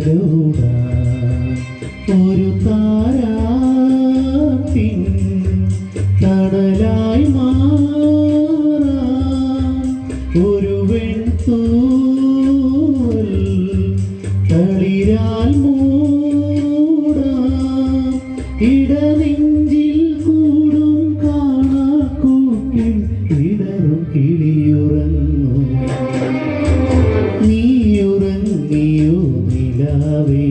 തലോടാ ഒരു താരാട്ടിൻ തടലായി മാറാം ഒരു വെൺതൂവൽ തളിരാൽ മൂടാം ഇടനെഞ്ചിൽ കൂടും കാണാക്കൂട്ടിൽ ഇടറും കിളിയുറങ്ങും നീയുറങ്ങിയോ നിലാവേ